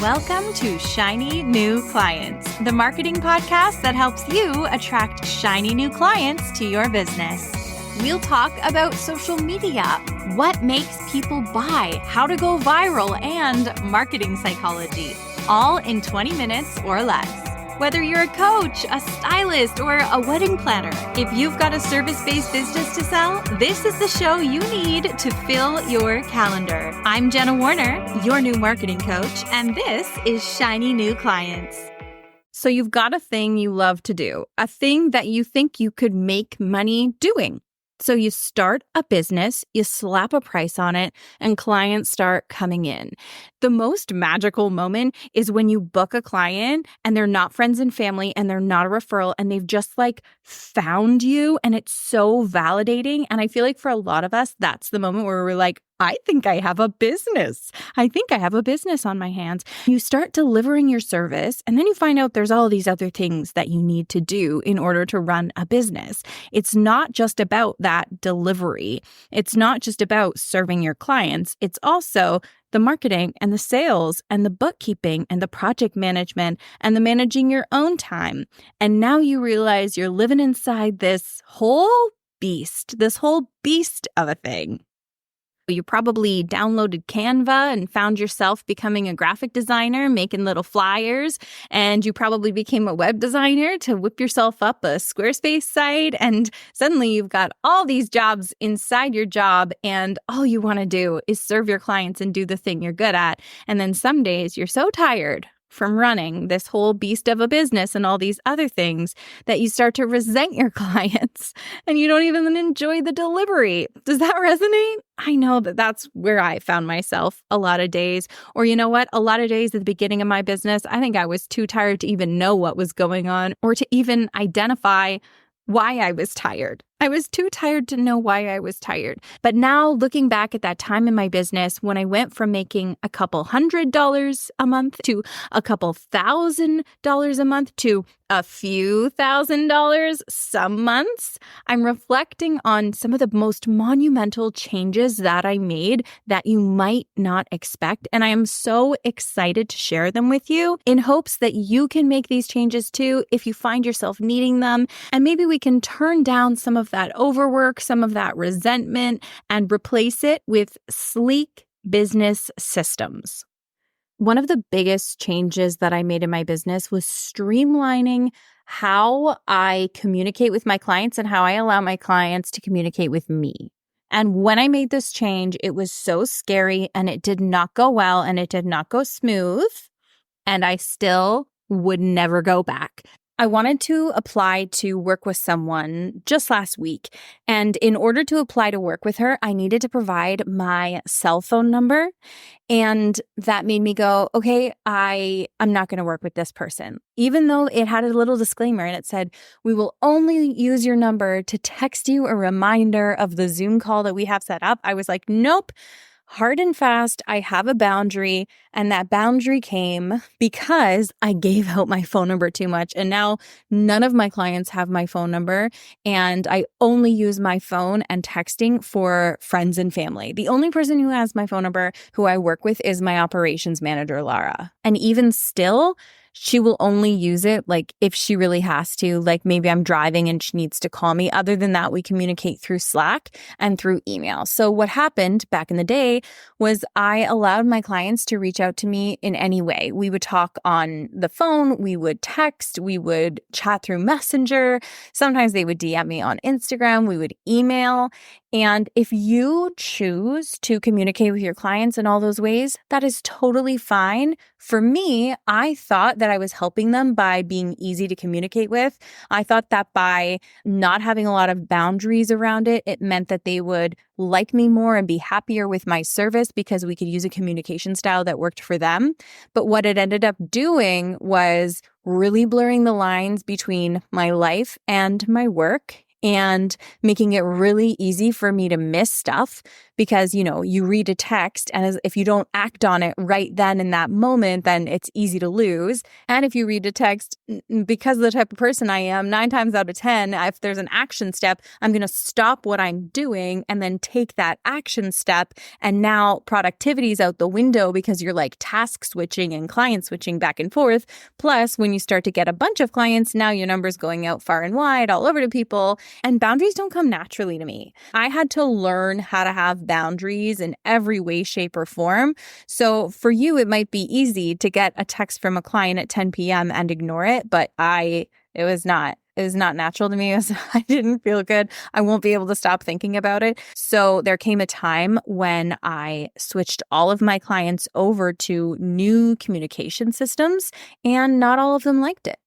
Welcome to Shiny New Clients, the marketing podcast that helps you attract shiny new clients to your business. We'll talk about social media, what makes people buy, how to go viral, and marketing psychology, all in 20 minutes or less. Whether you're a coach, a stylist, or a wedding planner, if you've got a service-based business to sell, this is the show you need to fill your calendar. I'm Jenna Warriner, your new marketing coach, and this is Shiny New Clients. So you've got a thing you love to do, a thing that you think you could make money doing. So you start a business, you slap a price on it, and clients start coming in. The most magical moment is when you book a client and they're not friends and family and they're not a referral and they've just found you, and it's so validating. And I feel like for a lot of us, that's the moment where we're like, I think I have a business. I think I have a business on my hands. You start delivering your service, and then you find out there's all these other things that you need to do in order to run a business. It's not just about that delivery. It's not just about serving your clients. It's also the marketing and the sales and the bookkeeping and the project management and the managing your own time. And now you realize you're living inside this whole beast of a thing. You probably downloaded Canva and found yourself becoming a graphic designer, making little flyers, and you probably became a web designer to whip yourself up a Squarespace site, and suddenly you've got all these jobs inside your job, and all you want to do is serve your clients and do the thing you're good at. And then some days you're so tired from running this whole beast of a business and all these other things that you start to resent your clients and you don't even enjoy the delivery. Does that resonate? I know that that's where I found myself a lot of days. Or you know what? A lot of days at the beginning of my business, I think I was too tired to even know what was going on or to even identify why I was tired. I was too tired to know why I was tired. But now looking back at that time in my business, when I went from making a couple $100 a month to a couple $1,000 a month to a few $1,000s some months, I'm reflecting on some of the most monumental changes that I made that you might not expect. And I am so excited to share them with you in hopes that you can make these changes too if you find yourself needing them. And maybe we can turn down some of that overwork, some of that resentment, and replace it with sleek business systems. One of the biggest changes that I made in my business was streamlining how I communicate with my clients and how I allow my clients to communicate with me. And when I made this change, it was so scary and it did not go well and it did not go smooth. And I still would never go back. I wanted to apply to work with someone just last week. And in order to apply to work with her, I needed to provide my cell phone number. And that made me go, okay, I'm not going to work with this person. Even though it had a little disclaimer and it said, we will only use your number to text you a reminder of the Zoom call that we have set up. I was like, nope. Hard and fast, I have a boundary, and that boundary came because I gave out my phone number too much, and now none of my clients have my phone number, and I only use my phone and texting for friends and family. The only person who has my phone number who I work with is my operations manager, Lara. And even still, she will only use it if she really has to, maybe I'm driving and she needs to call me. Other than that, we communicate through Slack and through email. So what happened back in the day was I allowed my clients to reach out to me in any way. We would talk on the phone, we would text, we would chat through Messenger. Sometimes they would DM me on Instagram, we would email. And if you choose to communicate with your clients in all those ways, that is totally fine. For me, I thought that I was helping them by being easy to communicate with. I thought that by not having a lot of boundaries around it, it meant that they would like me more and be happier with my service because we could use a communication style that worked for them. But what it ended up doing was really blurring the lines between my life and my work and making it really easy for me to miss stuff because, you read a text and if you don't act on it right then in that moment, then it's easy to lose. And if you read a text, because of the type of person I am, 9 times out of 10, if there's an action step, I'm going to stop what I'm doing and then take that action step. And now productivity is out the window because you're like task switching and client switching back and forth. Plus, when you start to get a bunch of clients, now your number's going out far and wide all over to people. And boundaries don't come naturally to me. I had to learn how to have boundaries in every way, shape, or form. So for you, it might be easy to get a text from a client at 10 p.m. and ignore it, but it was not natural to me. I didn't feel good. I won't be able to stop thinking about it. So there came a time when I switched all of my clients over to new communication systems, and not all of them liked it.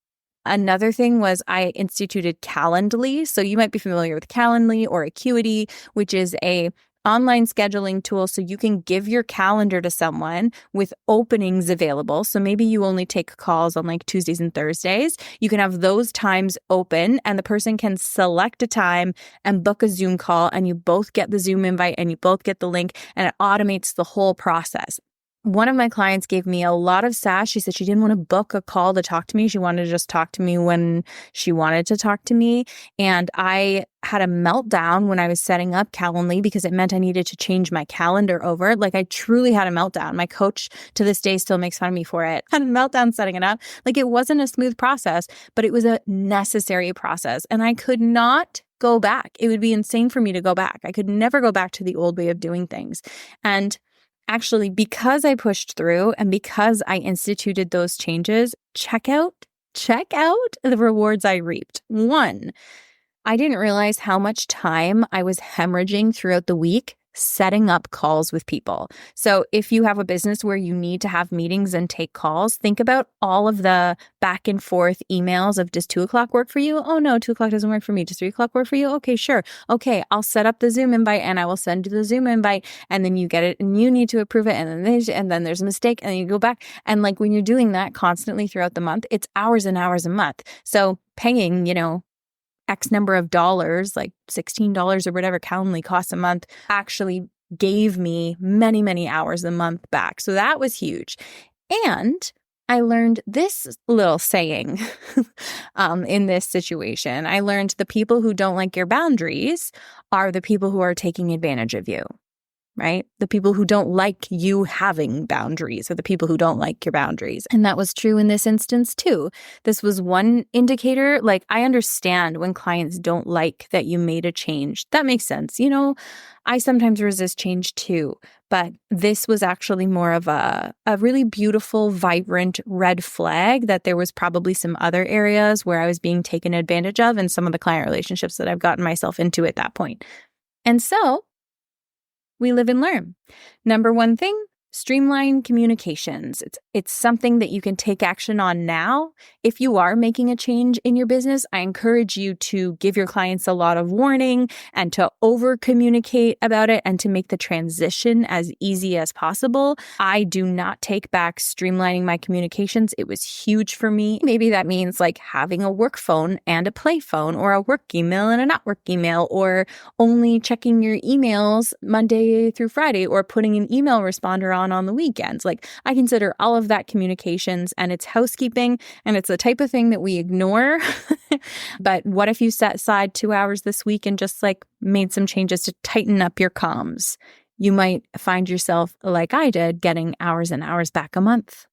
Another thing was I instituted Calendly. So you might be familiar with Calendly or Acuity, which is a online scheduling tool, so you can give your calendar to someone with openings available. So maybe you only take calls on like Tuesdays and Thursdays. You can have those times open and the person can select a time and book a Zoom call, and you both get the Zoom invite and you both get the link, and it automates the whole process. One of my clients gave me a lot of sass. She said she didn't want to book a call to talk to me. She wanted to just talk to me when she wanted to talk to me. And I had a meltdown when I was setting up Calendly because it meant I needed to change my calendar over. Like, I truly had a meltdown. My coach to this day still makes fun of me for it. I had a meltdown setting it up. Like, it wasn't a smooth process, but it was a necessary process. And I could not go back. It would be insane for me to go back. I could never go back to the old way of doing things. And actually, because I pushed through and because I instituted those changes, check out the rewards I reaped. 1, I didn't realize how much time I was hemorrhaging throughout the week setting up calls with people. So if you have a business where you need to have meetings and take calls, think about all of the back and forth emails of, does 2 o'clock work for you? Oh no, 2 o'clock doesn't work for me. Does 3 o'clock work for you? Okay, sure. Okay, I'll set up the Zoom invite and I will send you the Zoom invite, and then you get it and you need to approve it, and then there's a mistake and then you go back. And like, when you're doing that constantly throughout the month, it's hours and hours a month. So paying, X number of dollars, like $16 or whatever Calendly costs a month, actually gave me many, many hours a month back. So that was huge. And I learned this little saying in this situation. I learned the people who don't like your boundaries are the people who are taking advantage of you. Right? The people who don't like you having boundaries are the people who don't like your boundaries. And that was true in this instance too. This was one indicator. Like, I understand when clients don't like that you made a change. That makes sense. I sometimes resist change too, but this was actually more of a really beautiful, vibrant red flag that there was probably some other areas where I was being taken advantage of in some of the client relationships that I've gotten myself into at that point. And so we live and learn. Number 1 thing, streamline communications. It's something that you can take action on now. If you are making a change in your business, I encourage you to give your clients a lot of warning and to over communicate about it and to make the transition as easy as possible. I do not take back streamlining my communications. It was huge for me. Maybe that means like having a work phone and a play phone, or a work email and a not work email, or only checking your emails Monday through Friday, or putting an email responder on the weekends. Like, I consider all of that communications, and it's housekeeping, and it's the type of thing that we ignore. But what if you set aside 2 hours this week and just like made some changes to tighten up your comms? You might find yourself, like I did, getting hours and hours back a month.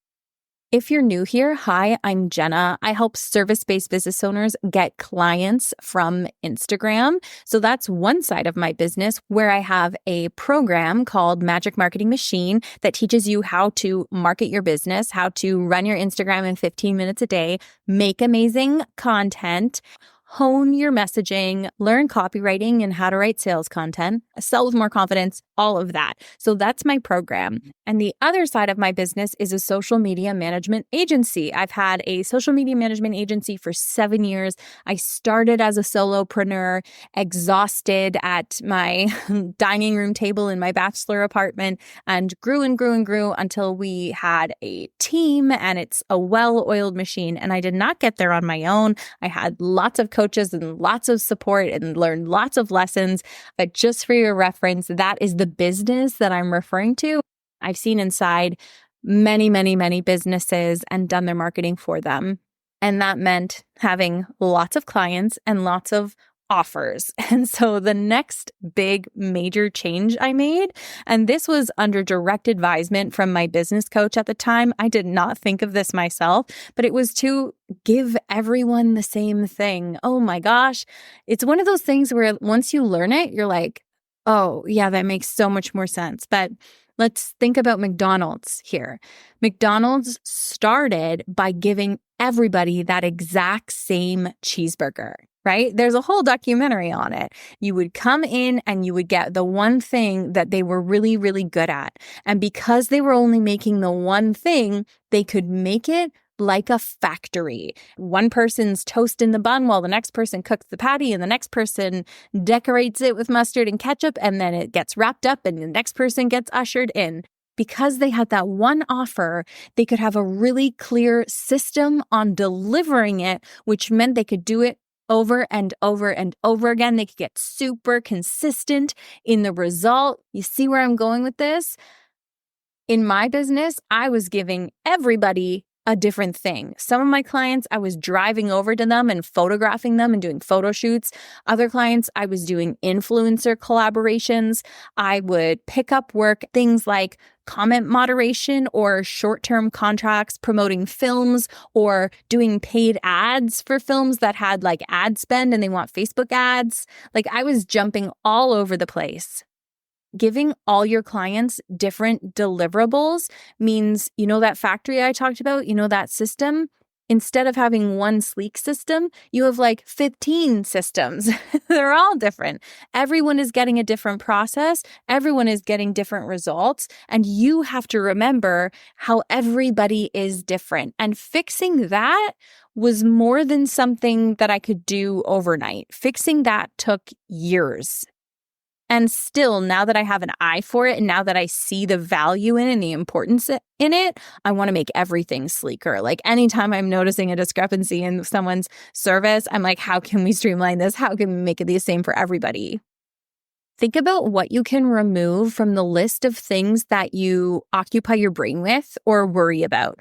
If you're new here, hi, I'm Jenna. I help service-based business owners get clients from Instagram. So that's one side of my business, where I have a program called Magic Marketing Machine that teaches you how to market your business, how to run your Instagram in 15 minutes a day, make amazing content, hone your messaging, learn copywriting and how to write sales content, sell with more confidence, all of that. So that's my program. And the other side of my business is a social media management agency. I've had a social media management agency for 7 years. I started as a solopreneur, exhausted at my dining room table in my bachelor apartment, and grew and grew and grew until we had a team, and it's a well-oiled machine. And I did not get there on my own. I had lots of coaches and lots of support and learned lots of lessons. But just for your reference, that is the business that I'm referring to, I've seen inside many, many, many businesses and done their marketing for them. And that meant having lots of clients and lots of offers. And so the next big major change I made, and this was under direct advisement from my business coach at the time. I did not think of this myself, but it was to give everyone the same thing. Oh my gosh. It's one of those things where once you learn it, you're like, oh yeah, that makes so much more sense. But let's think about McDonald's here. McDonald's started by giving everybody that exact same cheeseburger, right? There's a whole documentary on it. You would come in and you would get the one thing that they were really, really good at. And because they were only making the one thing, they could make it like a factory. One person's toasting the bun while the next person cooks the patty and the next person decorates it with mustard and ketchup, and then it gets wrapped up and the next person gets ushered in. Because they had that one offer, they could have a really clear system on delivering it, which meant they could do it over and over and over again. They could get super consistent in the result. You see where I'm going with this? In my business, I was giving everybody a different thing. Some of my clients, I was driving over to them and photographing them and doing photo shoots. Other clients, I was doing influencer collaborations. I would pick up work, things like comment moderation or short-term contracts promoting films or doing paid ads for films that had like ad spend and they want Facebook ads. Like I was jumping all over the place. Giving all your clients different deliverables means, you know, that factory I talked about, you know, that system, instead of having one sleek system, you have like 15 systems. They're all different. Everyone is getting a different process. Everyone is getting different results. And you have to remember how everybody is different. And fixing that was more than something that I could do overnight. Fixing that took years. And still, now that I have an eye for it and now that I see the value in it and the importance in it, I want to make everything sleeker. Like anytime I'm noticing a discrepancy in someone's service, I'm like, how can we streamline this? How can we make it the same for everybody? Think about what you can remove from the list of things that you occupy your brain with or worry about.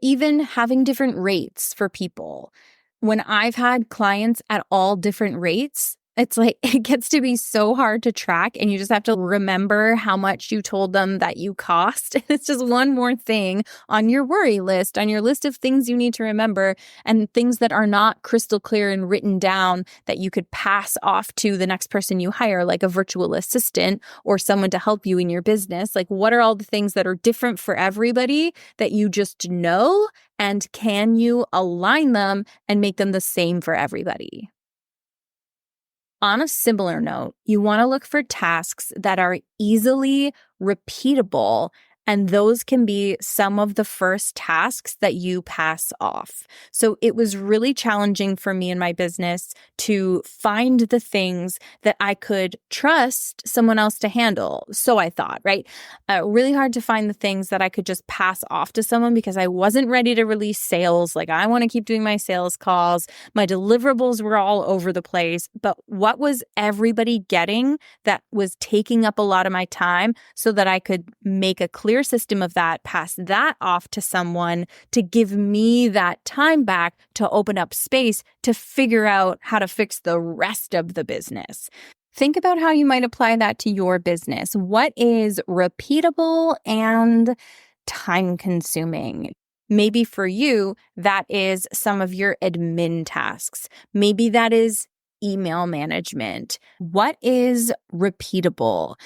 Even having different rates for people. When I've had clients at all different rates, it's like it gets to be so hard to track and you just have to remember how much you told them that you cost. It's just one more thing on your worry list, on your list of things you need to remember and things that are not crystal clear and written down that you could pass off to the next person you hire, like a virtual assistant or someone to help you in your business. Like what are all the things that are different for everybody that you just know, and can you align them and make them the same for everybody? On a similar note, you want to look for tasks that are easily repeatable, and those can be some of the first tasks that you pass off. So it was really challenging for me in my business to find the things that I could trust someone else to handle. So I thought, right? Really hard to find the things that I could just pass off to someone because I wasn't ready to release sales. Like I want to keep doing my sales calls. My deliverables were all over the place. But what was everybody getting that was taking up a lot of my time so that I could make a clear system of that, pass that off to someone to give me that time back to open up space to figure out how to fix the rest of the business. Think about how you might apply that to your business. What is repeatable and time consuming? Maybe for you, that is some of your admin tasks. Maybe that is email management. What is repeatable?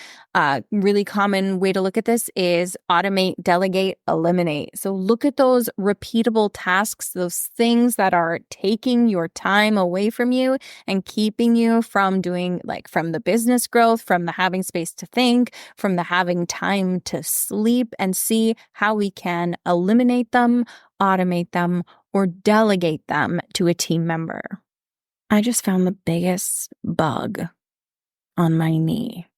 Really common way to look at this is automate, delegate, eliminate. So look at those repeatable tasks, those things that are taking your time away from you and keeping you from doing, like, from the business growth, from the having space to think, from the having time to sleep, and see how we can eliminate them, automate them, or delegate them to a team member. I just found the biggest bug on my knee.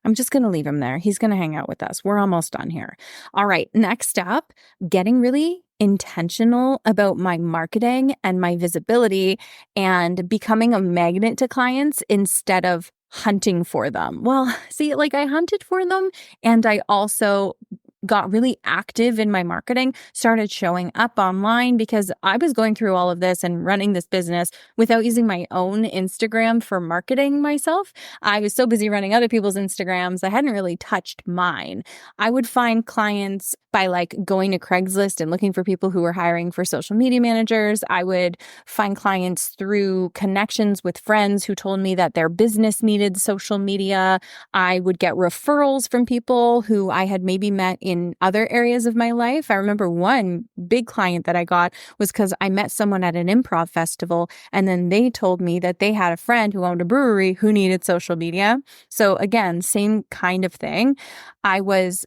I'm just going to leave him there. He's going to hang out with us. We're almost done here. All right. Next up, getting really intentional about my marketing and my visibility and becoming a magnet to clients instead of hunting for them. Well, see, like I hunted for them, and I also got really active in my marketing, started showing up online because I was going through all of this and running this business without using my own Instagram for marketing myself. I was so busy running other people's Instagrams, I hadn't really touched mine. I would find clients by like going to Craigslist and looking for people who were hiring for social media managers. I would find clients through connections with friends who told me that their business needed social media. I would get referrals from people who I had maybe met in other areas of my life. I remember one big client that I got was because I met someone at an improv festival, and then they told me that they had a friend who owned a brewery who needed social media. So again, same kind of thing. I was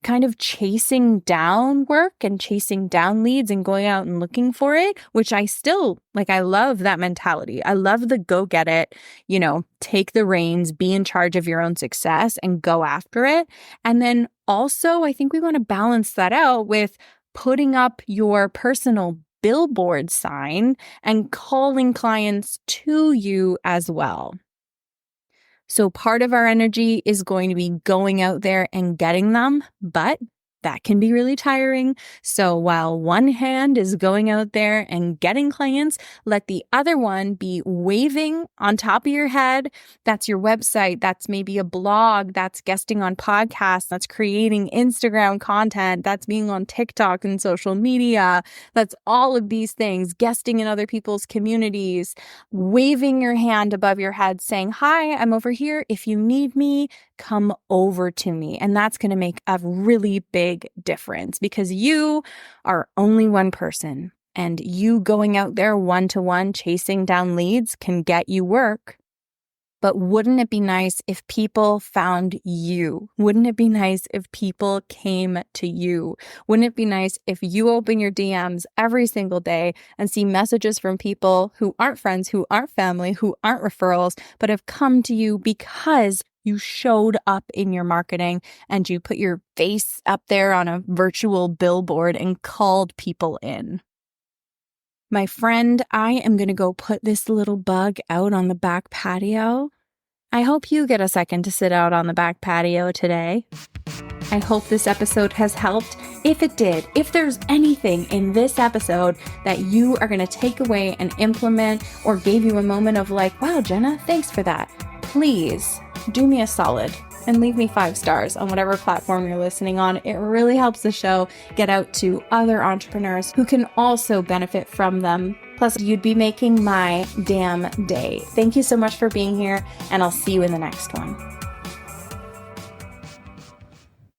kind of chasing down work and chasing down leads and going out and looking for it, which I still like. I love that mentality. I love the go get it, take the reins, be in charge of your own success and go after it. And then also, I think we want to balance that out with putting up your personal billboard sign and calling clients to you as well. So part of our energy is going to be going out there and getting them, but that can be really tiring. So while one hand is going out there and getting clients, let the other one be waving on top of your head. That's your website. That's maybe a blog. That's guesting on podcasts. That's creating Instagram content. That's being on TikTok and social media. That's all of these things, guesting in other people's communities, waving your hand above your head saying, "Hi, I'm over here. If you need me, come over to me." And that's going to make a really big difference because you are only one person, and you going out there one-to-one chasing down leads can get you work. But wouldn't it be nice if people found you? Wouldn't it be nice if people came to you? Wouldn't it be nice if you open your DMs every single day and see messages from people who aren't friends, who aren't family, who aren't referrals, but have come to you because you showed up in your marketing and you put your face up there on a virtual billboard and called people in? My friend, I am going to go put this little bug out on the back patio. I hope you get a second to sit out on the back patio today. I hope this episode has helped. If it did, if there's anything in this episode that you are going to take away and implement or gave you a moment of like, wow, Jenna, thanks for that, please do me a solid and leave me 5 stars on whatever platform you're listening on. It really helps the show get out to other entrepreneurs who can also benefit from them. Plus, you'd be making my damn day. Thank you so much for being here, and I'll see you in the next one.